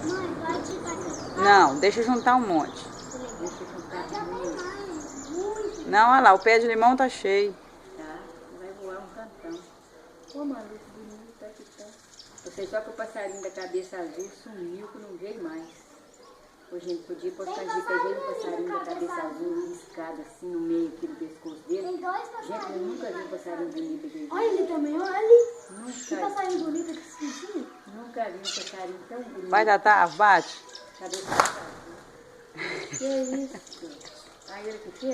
Mãe, vai te bater. Não, deixa eu juntar um monte. Deixa eu juntar muito. Não, olha lá, o pé de limão tá cheio. Tá? Vai voar um cantão. Ô, Malu, que bonita que tá. Você só que o passarinho da cabeça azul sumiu que não veio mais. Ô, gente, podia postar dica aí, um passarinho da cabeça azul riscado assim no meio aqui do pescoço dele. Tem dois Gente, eu passarinhos. nunca vi um passarinho bonito aqui. Olha ele também, olha ali. Que Nunca, passarinho bonito aqui, cinzinho. nunca vi um passarinho tão bonito. Vai, Tatá, bate. Cabeça azul. Que isso? Aí ele que fez?